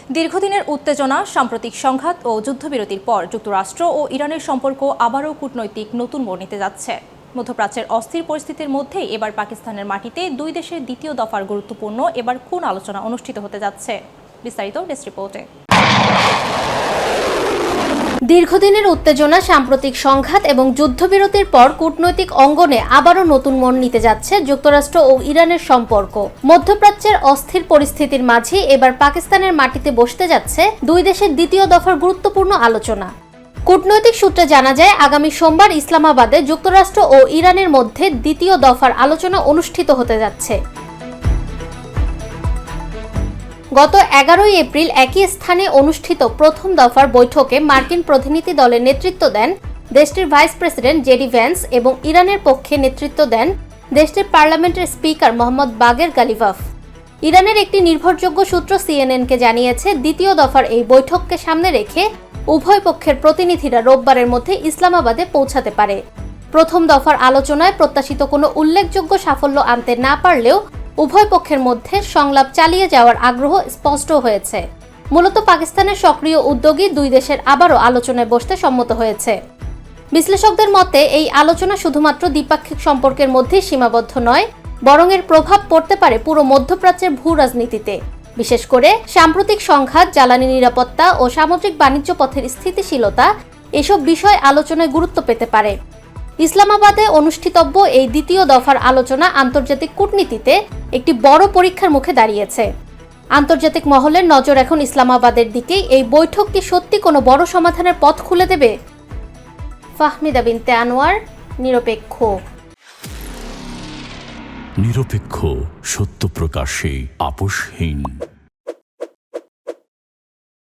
দীর্ঘদিনের উত্তেজনা, সাম্প্রতিক সংঘাত ও যুদ্ধবিরতির পর যুক্তরাষ্ট্র ও ইরানের সম্পর্ক আবারও কূটনৈতিক নতুন মোড় নিতে যাচ্ছে। মধ্যপ্রাচ্যের অস্থির পরিস্থিতির মধ্যেই এবার পাকিস্তানের মাটিতে দুই দেশের দ্বিতীয় দফার গুরুত্বপূর্ণ এবার কোন আলোচনা অনুষ্ঠিত হতে যাচ্ছে, বিস্তারিত ডেস্ক রিপোর্টে। দীর্ঘদিনের উত্তেজনা, সাম্প্রতিক সংঘাত এবং যুদ্ধবিরতির পর কূটনৈতিক অঙ্গনে আবারও নতুন মোড় নিতে যাচ্ছে যুক্তরাষ্ট্র ও ইরানের সম্পর্ক। মধ্যপ্রাচ্যের অস্থির পরিস্থিতির মাঝে এবার পাকিস্তানের মাটিতে বসতে যাচ্ছে দুই দেশের দ্বিতীয় দফার গুরুত্বপূর্ণ আলোচনা। কূটনৈতিক সূত্রে জানা যায়, আগামী সোমবার ইসলামাবাদে যুক্তরাষ্ট্র ও ইরানের মধ্যে দ্বিতীয় দফার আলোচনা অনুষ্ঠিত হতে যাচ্ছে। গত 11 এপ্রিল একই স্থানে অনুষ্ঠিত প্রথম দফার বৈঠকে মার্কিন প্রতিনিধি দলের নেতৃত্ব দেন দেশটির ভাইস প্রেসিডেন্ট জেডি ভ্যান্স এবং ইরানের পক্ষে নেতৃত্ব দেন দেশটির পার্লামেন্টের স্পিকার মোহাম্মদ বাগের গালিভাফ। ইরানের একটি নির্ভরযোগ্য সূত্র সিএনএনকে জানিয়েছে, দ্বিতীয় দফার এই বৈঠককে সামনে রেখে উভয় পক্ষের প্রতিনিধিরা রোববারের মধ্যে ইসলামাবাদে পৌঁছাতে পারে। প্রথম দফার আলোচনায় প্রত্যাশিত কোনো উল্লেখযোগ্য সাফল্য আনতে না পারলেও উভয় পক্ষের মধ্যে সংলাপ চালিয়ে যাওয়ার আগ্রহ স্পষ্ট হয়েছে। মূলত পাকিস্তানের সক্রিয় উদ্যোগী দুই দেশের আবারও আলোচনায় বসতে সম্মত হয়েছে। বিশ্লেষকদের মতে এই আলোচনা শুধুমাত্র দ্বিপাক্ষিক সম্পর্কের মধ্যেই সীমাবদ্ধ নয়, বরং এর প্রভাব পড়তে পারে পুরো মধ্যপ্রাচ্যের ভূ রাজনীতিতে। বিশেষ করে সাম্প্রতিক সংঘাত, জ্বালানি নিরাপত্তা ও সামুদ্রিক বাণিজ্য পথের স্থিতিশীলতা এসব বিষয় আলোচনায় গুরুত্ব পেতে পারে। ইসলামাবাদে অনুষ্ঠিতব্য এই দ্বিতীয় দফার আলোচনা আন্তর্জাতিক কূটনীতিতে একটি বড় পরীক্ষার মুখে দাঁড়িয়েছে। আন্তর্জাতিক মহলের নজর এখন ইসলামাবাদের দিকেই। এই বৈঠক কি সত্যি কোনো বড় সমাধানের পথ খুলে দেবে? ফাহমিদা বিনতে আনোয়ার, নিরপেক্ষ। নিরপেক্ষ, সত্য প্রকাশে আপোষহীন।